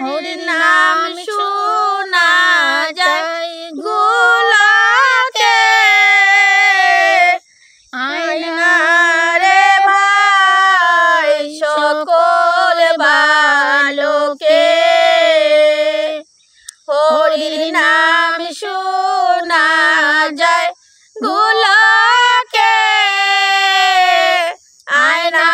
হরির নাম শোনা যায় গোলকে, আয়না রে ভাই সকল বালকে। হরির নাম শোনা যায় গোলকে, আয়না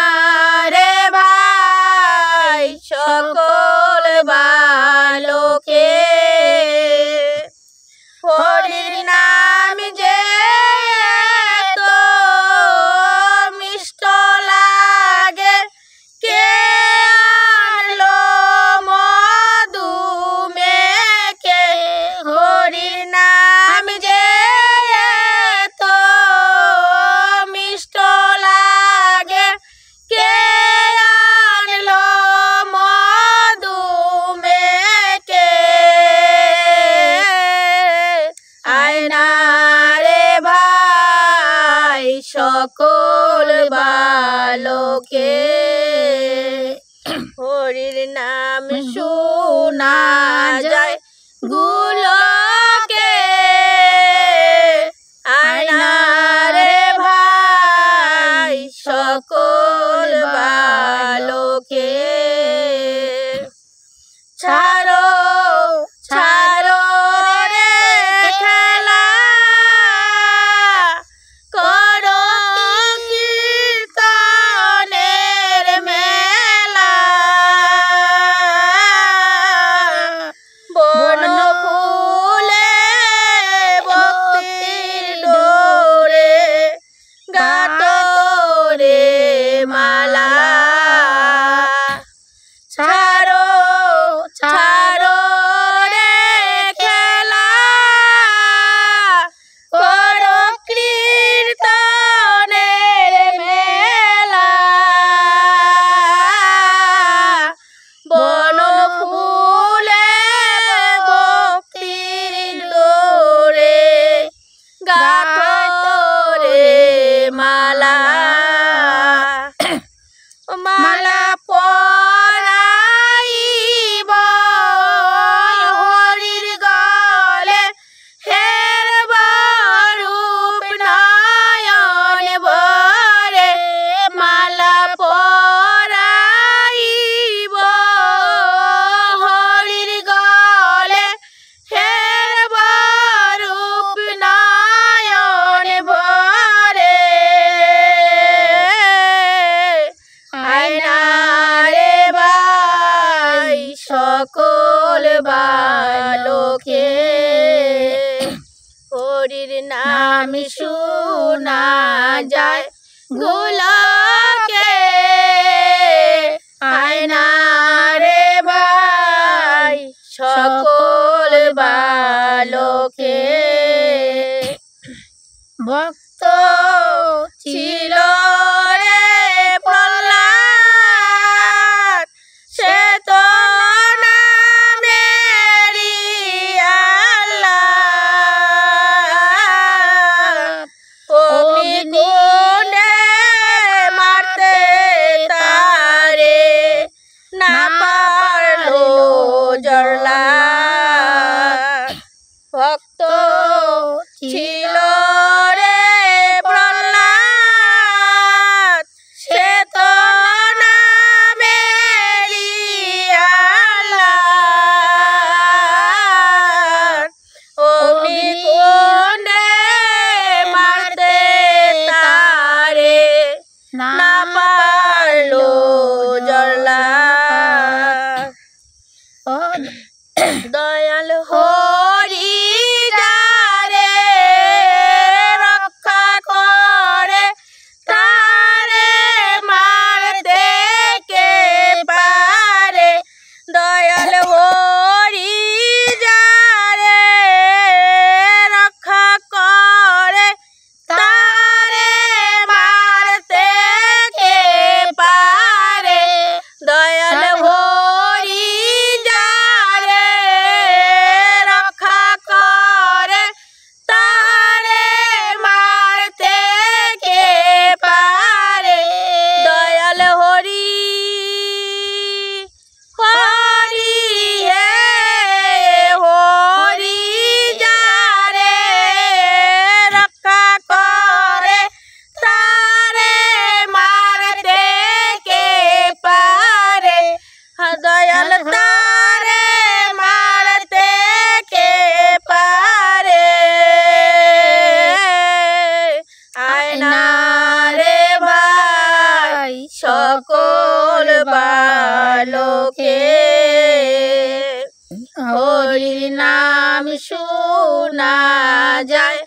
রে ভাই সকল বালকে। হরির নাম যে তো মিষ্ট লাগে, কে আনলো মধু মেখে। হরির নাম যে তো মিষ্ট লাগে, কে আনলো মধু মেখে। আয়না রে ভাই সকল বালকে। হরির নাম শোনা যায় গোলকে, আয়না রে ভাই সকল বালকে। ছাড়ো ছাড়ো রে খেলা, করো কীর্তনের মেলা। বন ফুলে ভক্তির ডোরে, গাতো রে মালা। ছাড়ো ছাড়ো রে খেলা, করো কীর্তনের মেলা। বন ফুলে ভক্তির ডোরে, গাথো রে মালা। মালা পরাইব হরির গলে, হেরব রূপ নয়ন ভরে। মালা পরাইব হরির গলে, হেরব রূপ নয়ন ভরে। আয়না রে ভাই সকল বালকে। হরির নাম শোনা যায় গোলকে, আয়না রে ভাই সকল বালকে। ভক্ত ছিল রে প্রহ্লাদ, সে তো নামেরই আহ্লাদ। অগ্নিকুণ্ডে মারতে তারে, না পারলো জল্লাদ। ভক্ত ছিল রে প্রহ্লাদ, সে তো নামেরই আহ্লাদ। অগ্নিকুণ্ডে মারতে তারে, না পারলো জল্লাদ। দয়াল হরি যারে রক্ষা করে, তারে মারতে কে পারে। দয়াল হরি যারে রক্ষা করে, তারে মারতে কে পারে। দয়াল হরি যারে রক্ষা করে, তারে মারতে কে পারে। দয়াল হরি হরি যায়।